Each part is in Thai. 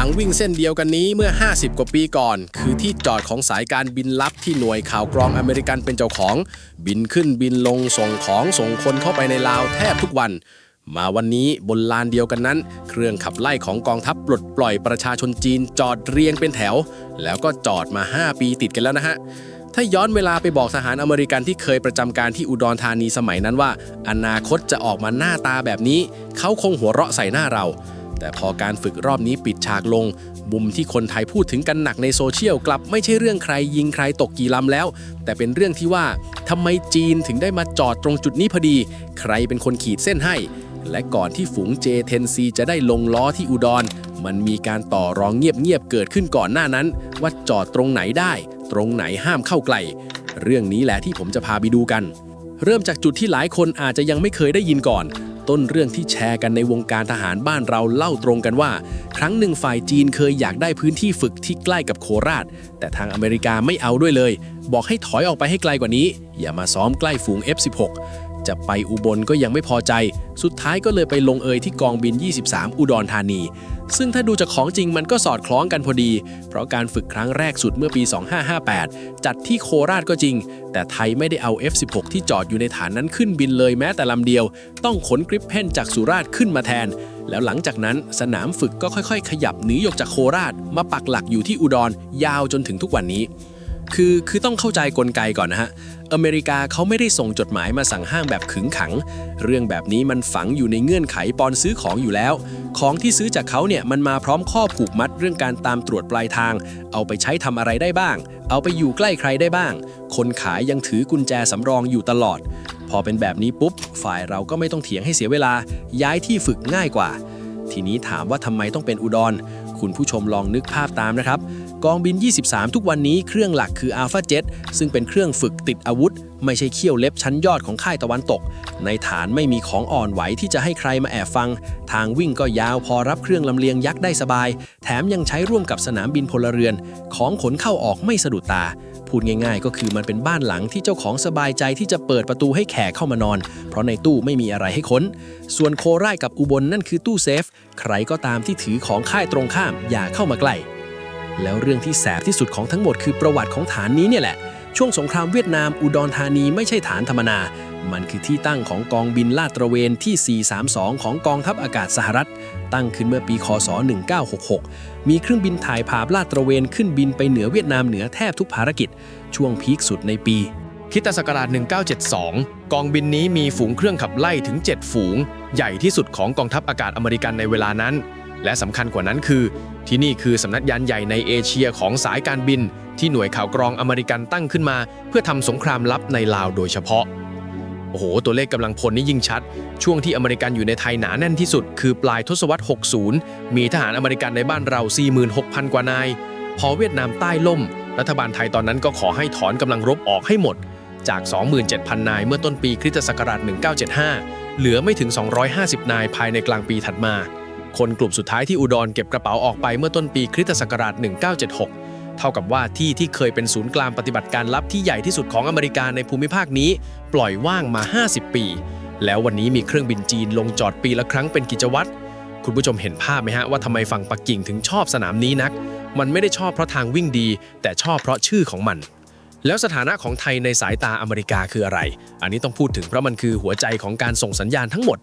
างวิ่งเส้นเดียวกันนี้เมื่อ50กว่าปีก่อนคือที่จอดของสายการบินลับที่หน่วยข่าวกรองอเมริกันเป็นเจ้าของบินขึ้นบินลงส่งของส่งคนเข้าไปในลาวแทบทุกวันมาวันนี้บนลานเดียวกันนั้นเครื่องขับไล่ของกองทัพปลดปล่อยประชาชนจีนจอดเรียงเป็นแถวแล้วก็จอดมา5ปีติดกันแล้วนะฮะถ้าย้อนเวลาไปบอกทหารอเมริกันที่เคยประจำการที่อุดรธานีสมัยนั้นว่าอนาคตจะออกมาหน้าตาแบบนี้เขาคงหัวเราะใส่หน้าเราแต่พอการฝึกรอบนี้ปิดฉากลงมุมที่คนไทยพูดถึงกันหนักในโซเชียลกลับไม่ใช่เรื่องใครยิงใครตกกี่ลำแล้วแต่เป็นเรื่องที่ว่าทำไมจีนถึงได้มาจอดตรงจุดนี้พอดีใครเป็นคนขีดเส้นให้และก่อนที่ฝูง J-10C จะได้ลงล้อที่อุดรมันมีการต่อรองเงียบๆเกิดขึ้นก่อนหน้านั้นว่าจอดตรงไหนได้ตรงไหนห้ามเข้าใกล้เรื่องนี้แหละที่ผมจะพาไปดูกันเริ่มจากจุดที่หลายคนอาจจะยังไม่เคยได้ยินก่อนต้นเรื่องที่แชร์กันในวงการทหารบ้านเราเล่าตรงกันว่าครั้งหนึ่งฝ่ายจีนเคยอยากได้พื้นที่ฝึกที่ใกล้กับโคราชแต่ทางอเมริกาไม่เอาด้วยเลยบอกให้ถอยออกไปให้ไกลกว่านี้อย่ามาซ้อมใกล้ฝูง F-16 จะไปอุบลก็ยังไม่พอใจสุดท้ายก็เลยไปลงเอยที่กองบิน 23 อุดรธานีซึ่งถ้าดูจากของจริงมันก็สอดคล้องกันพอดีเพราะการฝึกครั้งแรกสุดเมื่อปี 2558 จัดที่โคราชก็จริงแต่ไทยไม่ได้เอา F-16 ที่จอดอยู่ในฐานนั้นขึ้นบินเลยแม้แต่ลำเดียวต้องขนกริปเพนจากสุราษฎร์ขึ้นมาแทนแล้วหลังจากนั้นสนามฝึกก็ค่อยๆขยับหนีออกจากโคราชมาปักหลักอยู่ที่อุดรยาวจนถึงทุกวันนี้คือต้องเข้าใจกลไกก่อนนะฮะอเมริกาเขาไม่ได้ส่งจดหมายมาสั่งห้ามแบบขึงขังเรื่องแบบนี้มันฝังอยู่ในเงื่อนไขปอนซื้อของอยู่แล้วของที่ซื้อจากเขาเนี่ยมันมาพร้อมข้อผูกมัดเรื่องการตามตรวจปลายทางเอาไปใช้ทำอะไรได้บ้างเอาไปอยู่ใกล้ใครได้บ้างคนขายยังถือกุญแจสำรองอยู่ตลอดพอเป็นแบบนี้ปุ๊บฝ่ายเราก็ไม่ต้องเถียงให้เสียเวลาย้ายที่ฝึกง่ายกว่าทีนี้ถามว่าทำไมต้องเป็นอุดรคุณผู้ชมลองนึกภาพตามนะครับกองบิน 23 ทุกวันนี้เครื่องหลักคือ Alpha Jet ซึ่งเป็นเครื่องฝึกติดอาวุธไม่ใช่เขี้ยวเล็บชั้นยอดของค่ายตะวันตกในฐานไม่มีของอ่อนไหวที่จะให้ใครมาแอบฟังทางวิ่งก็ยาวพอรับเครื่องลำเลียงยักษ์ได้สบายแถมยังใช้ร่วมกับสนามบินพลเรือนของขนเข้าออกไม่สะดุดตาพูดง่ายๆก็คือมันเป็นบ้านหลังที่เจ้าของสบายใจที่จะเปิดประตูให้แขกเข้ามานอนเพราะในตู้ไม่มีอะไรให้ค้นส่วนโคราชกับอุบลนั่นคือตู้เซฟใครก็ตามที่ถือของค่ายตรงข้ามอย่าเข้ามาใกล้แล้วเรื่องที่แสบที่สุดของทั้งหมดคือประวัติของฐานนี้เนี่ยแหละช่วงสงครามเวียดนามอุดรธานีไม่ใช่ฐานธรรมดามันคือที่ตั้งของกองบินลาดตระเวนที่ 432 ของกองทัพอากาศสหรัฐตั้งขึ้นเมื่อปีคศ 1966มีเครื่องบินถ่ายภาพลาดตระเวนขึ้นบินไปเหนือเวียดนามเหนือแทบทุกภารกิจช่วงพีคสุดในปีค.ศ. 1972 กองบินนี้มีฝูงเครื่องขับไล่ถึง 7 ฝูงใหญ่ที่สุดของกองทัพอากาศอเมริกันในเวลานั้นและสำคัญกว่านั้นคือที่นี่คือสำนักงานใหญ่ในเอเชียของสายการบินที่หน่วยข่าวกรองอเมริกันตั้งขึ้นมาเพื่อทำสงครามลับในลาวโดยเฉพาะโอ้โหตัวเลขกำลังพลนี่ยิ่งชัดช่วงที่อเมริกันอยู่ในไทยหนาแน่นที่สุดคือปลายทศวรรษ 60 มีทหารอเมริกันในบ้านเรา 46,000 กว่านายพอเวียดนามใต้ล่มรัฐบาลไทยตอนนั้นก็ขอให้ถอนกำลังรบออกให้หมดจาก 27,000 นายเมื่อต้นปีคริสตศักราช 1975 เหลือไม่ถึง 250 นายภายในกลางปีถัดมาคนกลุ่มสุดท้ายที่อุดรเก็บกระเป๋าออกไปเมื่อต้นปีคริสตศักราช 1976 เท่ากับว่าที่เคยเป็นศูนย์กลางปฏิบัติการลับที่ใหญ่ที่สุดของอเมริกาในภูมิภาคนี้ปล่อยว่างมา 50 ปีแล้ววันนี้มีเครื่องบินจีนลงจอดปีละครั้งเป็นกิจวัตรคุณผู้ชมเห็นภาพไหมฮะว่าทำไมฝั่งปักกิ่งถึงชอบสนามนี้นักมันไม่ได้ชอบเพราะทางวิ่งดีแต่ชอบเพราะชื่อของมันแล้วสถานะของไทยในสายตาอเมริกาคืออะไรอันนี้ต้องพูดถึงเพราะมันคือหัวใจของการส่งสัญญาณทั้งหมด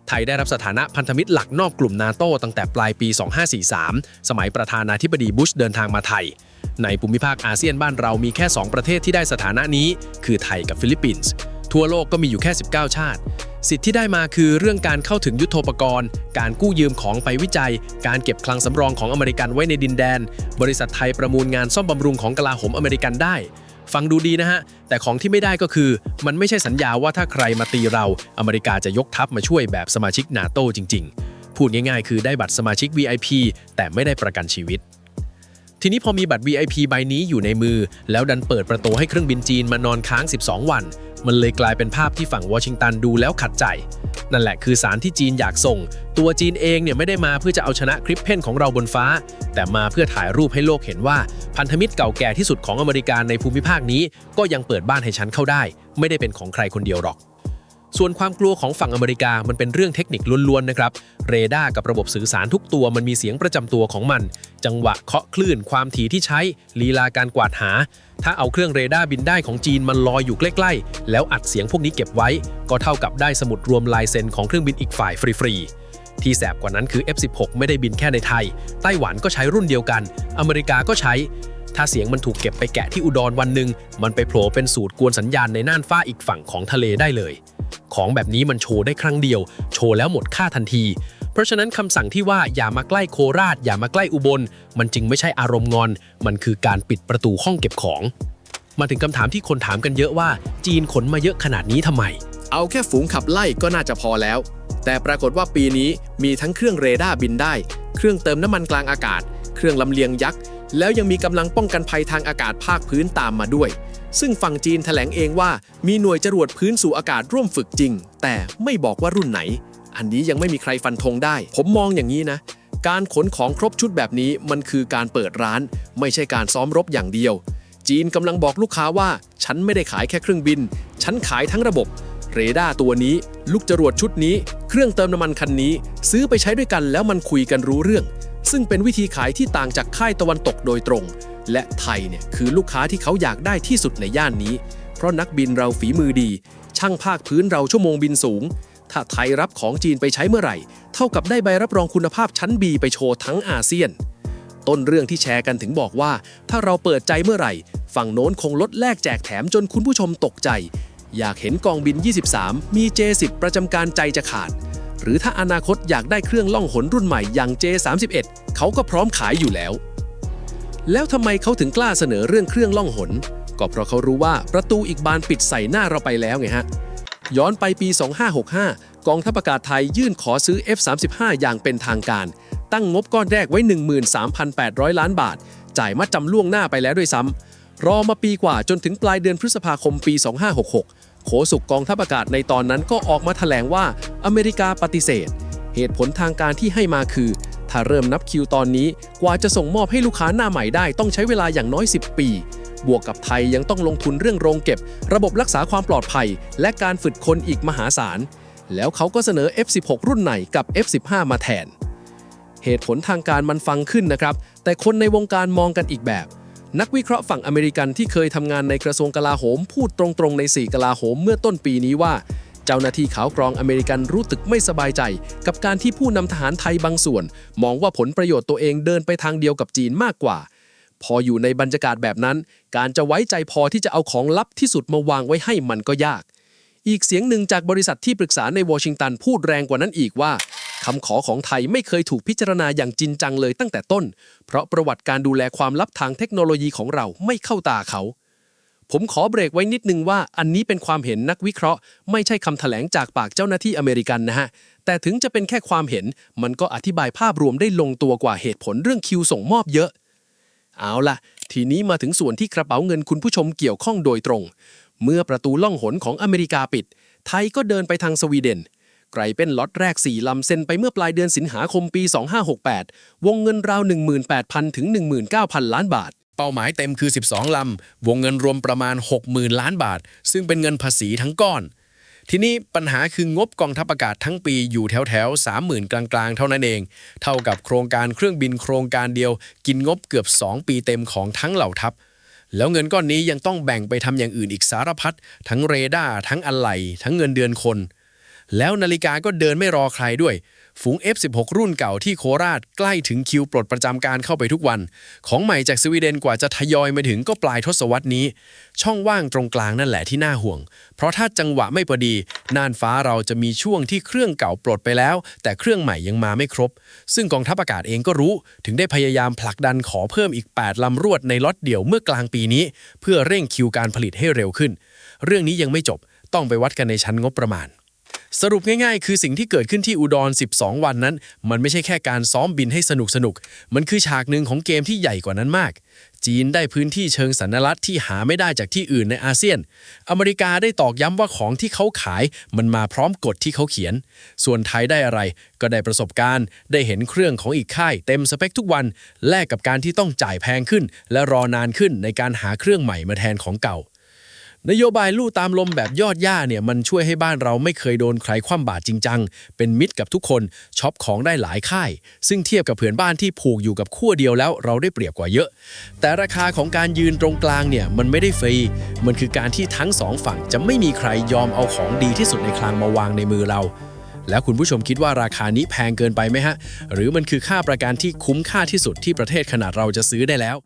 ไทยได้รับสถานะพันธมิตรหลักนอกกลุ่มนาโต้ตั้งแต่ปลายปี 2543 สมัยประธานาธิบดีบุชเดินทางมาไทยในภูมิภาคอาเซียนบ้านเรามีแค่ 2 ประเทศที่ได้สถานะนี้คือไทยกับฟิลิปปินส์ทั่วโลกก็มีอยู่แค่ 19 ชาติสิทธิ์ที่ได้มาคือเรื่องการเข้าถึงยุทโธปกรณ์การกู้ยืมของไปวิจัยการเก็บคลังสำรองของอเมริกันไว้ในดินแดนบริษัทไทยประมูลงานซ่อมบำรุงของกลาโหมอเมริกันได้ฟังดูดีนะฮะแต่ของที่ไม่ได้ก็คือมันไม่ใช่สัญญาว่าถ้าใครมาตีเราอเมริกาจะยกทัพมาช่วยแบบสมาชิกนาโต้จริงๆพูดง่ายๆคือได้บัตรสมาชิก VIP แต่ไม่ได้ประกันชีวิตทีนี้พอมีบัตร VIP ใบนี้อยู่ในมือแล้วดันเปิดประตูให้เครื่องบินจีนมานอนค้าง 12 วันมันเลยกลายเป็นภาพที่ฝั่งวอชิงตันดูแล้วขัดใจนั่นแหละคือสารที่จีนอยากส่งตัวจีนเองเนี่ยไม่ได้มาเพื่อจะเอาชนะคริปเพนของเราบนฟ้าแต่มาเพื่อถ่ายรูปให้โลกเห็นว่าพันธมิตรเก่าแก่ที่สุดของอเมริกาในภูมิภาคนี้ก็ยังเปิดบ้านให้ฉันเข้าได้ไม่ได้เป็นของใครคนเดียวหรอก ส่วนความกลัวของฝั่งอเมริกามันเป็นเรื่องเทคนิคล้วนๆนะครับเรดาร์กับระบบสื่อสารทุกตัวมันมีเสียงประจำตัวของมัน จังหวะเคาะคลื่นความถี่ที่ใช้ลีลาการกวาดหาถ้าเอาเครื่องเรดาร์บินได้ของจีนมันลอยอยู่ใกล้ๆแล้วอัดเสียงพวกนี้เก็บไว้ก็เท่ากับได้สมุดรวมลายเซ็นของเครื่องบินอีกฝ่ายฟรีๆที่แสบกว่านั้นคือ F-16 ไม่ได้บินแค่ในไทยไต้หวันก็ใช้รุ่นเดียวกันอเมริกาก็ใช้ถ้าเสียงมันถูกเก็บไปแกะที่อุดรวันหนึ่งมันไปโผล่เป็นสูตรกวนสัญญาณในน่านฟ้าอีกฝั่งของทะเลได้เลยของแบบนี้มันโชว์ได้ครั้งเดียวโชว์แล้วหมดค่าทันทีเพราะฉะนั้นคำสั่งที่ว่าอย่ามาใกล้โคราชอย่ามาใกล้อุบลมันจึงไม่ใช่อารมณ์งอนมันคือการปิดประตูห้องเก็บของมาถึงคำถามที่คนถามกันเยอะว่าจีนขนมาเยอะขนาดนี้ทำไมเอาแค่ฝูงขับไล่ก็น่าจะพอแล้วแต่ปรากฏว่าปีนี้มีทั้งเครื่องเรดาร์บินได้เครื่องเติมน้ำมันกลางอากาศเครื่องลำเลียงยักษ์แล้วยังมีกำลังป้องกันภัยทางอากาศภาคพื้นตามมาด้วยซึ่งฝั่งจีนแถลงเองว่ามีหน่วยจรวดพื้นสู่อากาศร่วมฝึกจริงแต่ไม่บอกว่ารุ่นไหนอันนี้ยังไม่มีใครฟันธงได้ผมมองอย่างนี้นะการขนของครบชุดแบบนี้มันคือการเปิดร้านไม่ใช่การซ้อมรบอย่างเดียวจีนกำลังบอกลูกค้าว่าฉันไม่ได้ขายแค่เครื่องบินฉันขายทั้งระบบเรดาร์ตัวนี้ลูกจรวดชุดนี้เครื่องเติมน้ำมันคันนี้ซื้อไปใช้ด้วยกันแล้วมันคุยกันรู้เรื่องซึ่งเป็นวิธีขายที่ต่างจากค่ายตะวันตกโดยตรงและไทยเนี่ยคือลูกค้าที่เขาอยากได้ที่สุดในย่านนี้เพราะนักบินเราฝีมือดีช่างภาคพื้นเราชั่วโมงบินสูงถ้าไทยรับของจีนไปใช้เมื่อไหร่เท่ากับได้ใบรับรองคุณภาพชั้น B ไปโชว์ทั้งอาเซียนต้นเรื่องที่แชร์กันถึงบอกว่าถ้าเราเปิดใจเมื่อไหร่ฝั่งโน้นคงลดแลกแจกแถมจนคุณผู้ชมตกใจอยากเห็นกองบิน 23 มี J10 ประจำการใจจะขาดหรือถ้าอนาคตอยากได้เครื่องล่องหนรุ่นใหม่อย่าง J31 เขาก็พร้อมขายอยู่แล้วทำไมเขาถึงกล้าเสนอเรื่องเครื่องล่องหนก็เพราะเขารู้ว่าประตูอีกบานปิดใส่หน้าเราไปแล้วไงฮะย้อนไปปี 2565 กองทัพอากาศไทยยื่นขอซื้อ F-35 อย่างเป็นทางการตั้งงบก้อนแรกไว้ 13,800 ล้านบาทจ่ายมัดจำล่วงหน้าไปแล้วด้วยซ้ำรอมาปีกว่าจนถึงปลายเดือนพฤษภาคมปี 2566 โฆษกกองทัพอากาศในตอนนั้นก็ออกมาแถลงว่าอเมริกาปฏิเสธเหตุผลทางการที่ให้มาคือถ้าเริ่มนับคิวตอนนี้กว่าจะส่งมอบให้ลูกค้าหน้าใหม่ได้ต้องใช้เวลาอย่างน้อย 10 ปีบวกกับไทยยังต้องลงทุนเรื่องโรงเก็บระบบรักษาความปลอดภัยและการฝึกคนอีกมหาศาลแล้วเขาก็เสนอ F16 รุ่นไหนกับ F15 มาแทนเหตุผลทางการมันฟังขึ้นนะครับแต่คนในวงการมองกันอีกแบบนักวิเคราะห์ฝั่งอเมริกันที่เคยทำงานในกระทรวงกลาโหมพูดตรงๆใน4กลาโหมเมื่อต้นปีนี้ว่าเจ้าหน้าที่ขาวกรองอเมริกันรู้สึกไม่สบายใจกับการที่ผู้นำทหารไทยบางส่วนมองว่าผลประโยชน์ตัวเองเดินไปทางเดียวกับจีนมากกว่าพออยู่ในบรรยากาศแบบนั้นการจะไว้ใจพอที่จะเอาของลับที่สุดมาวางไว้ให้มันก็ยากอีกเสียงหนึ่งจากบริษัทที่ปรึกษาในวอชิงตันพูดแรงกว่านั้นอีกว่าคำขอของไทยไม่เคยถูกพิจารณาอย่างจริงจังเลยตั้งแต่ต้นเพราะประวัติการดูแลความลับทางเทคโนโลยีของเราไม่เข้าตาเขาผมขอเบรกไว้นิดนึงว่าอันนี้เป็นความเห็นนักวิเคราะห์ไม่ใช่คำแถลงจากปากเจ้าหน้าที่อเมริกันนะฮะแต่ถึงจะเป็นแค่ความเห็นมันก็อธิบายภาพรวมได้ลงตัวกว่าเหตุผลเรื่องคิวส่งมอบเยอะเอาล่ะทีนี้มาถึงส่วนที่กระเป๋าเงินคุณผู้ชมเกี่ยวข้องโดยตรงเมื่อประตูล่องหนของอเมริกาปิดไทยก็เดินไปทางสวีเดนไกลเป็นล็อตแรก4ลำเซ็นไปเมื่อปลายเดือนสิงหาคมปี 2568 วงเงินราว 18,000 ถึง 19,000 ล้านบาทเป้าหมายเต็มคือ12ลำวงเงินรวมประมาณ 60,000 ล้านบาทซึ่งเป็นเงินภาษีทั้งก้อนทีนี้ปัญหาคืองบกองทัพอากาศทั้งปีอยู่แถว 30,000 กลางๆเท่านั้นเองเท่ากับโครงการเครื่องบินโครงการเดียวกินงบเกือบ2ปีเต็มของทั้งเหล่าทัพแล้วเงินก้อนนี้ยังต้องแบ่งไปทำอย่างอื่นอีกสารพัดทั้งเรดาร์ทั้งอะไหล่ทั้งเงินเดือนคนแล้วนาฬิกาก็เดินไม่รอใครด้วยฝูง F16 รุ่นเก่าที่โคราชใกล้ถึงคิวปลดประจำการเข้าไปทุกวันของใหม่จากสวีเดนกว่าจะทยอยมาถึงก็ปลายทศวรรษนี้ช่องว่างตรงกลางนั่นแหละที่น่าห่วงเพราะถ้าจังหวะไม่พอดีน่านฟ้าเราจะมีช่วงที่เครื่องเก่าปลดไปแล้วแต่เครื่องใหม่ยังมาไม่ครบซึ่งกองทัพอากาศเองก็รู้ถึงได้พยายามผลักดันขอเพิ่มอีก8ลำรวดในล็อตเดี่ยวเมื่อกลางปีนี้เพื่อเร่งคิวการผลิตให้เร็วขึ้นเรื่องนี้ยังไม่จบต้องไปวัดกันในชั้นงบประมาณสรุปง่ายๆคือสิ่งที่เกิดขึ้นที่อุดร12วันนั้นมันไม่ใช่แค่การซ้อมบินให้สนุกมันคือฉากหนึ่งของเกมที่ใหญ่กว่านั้นมากจีนได้พื้นที่เชิงสัญลักษณ์ที่หาไม่ได้จากที่อื่นในอาเซียนอเมริกาได้ตอกย้ำว่าของที่เขาขายมันมาพร้อมกฎที่เขาเขียนส่วนไทยได้อะไรก็ได้ประสบการณ์ได้เห็นเครื่องของอีกค่ายเต็มสเปคทุกวันแลกกับการที่ต้องจ่ายแพงขึ้นและรอนานขึ้นในการหาเครื่องใหม่มาแทนของเก่า นโยบายลู่ตามลมแบบยอดย่าเนี่ยมันช่วยให้บ้านเราไม่เคยโดนใครคว่ำบาตรจริงจังเป็นมิตรกับทุกคนช็อปของได้หลายค่ายซึ่งเทียบกับเพื่อนบ้านที่ผูกอยู่กับขั้วเดียวแล้วเราได้เปรียบกว่าเยอะแต่ราคาของการยืนตรงกลางเนี่ยมันไม่ได้ฟรีมันคือการที่ทั้งสองฝั่งจะไม่มีใครยอมเอาของดีที่สุดในคลังมาวางในมือเราแล้วคุณผู้ชมคิดว่าราคานี้แพงเกินไปไหมฮะหรือมันคือค่าประกันที่คุ้มค่าที่สุดที่ประเทศขนาดเราจะซื้อได้แล้ว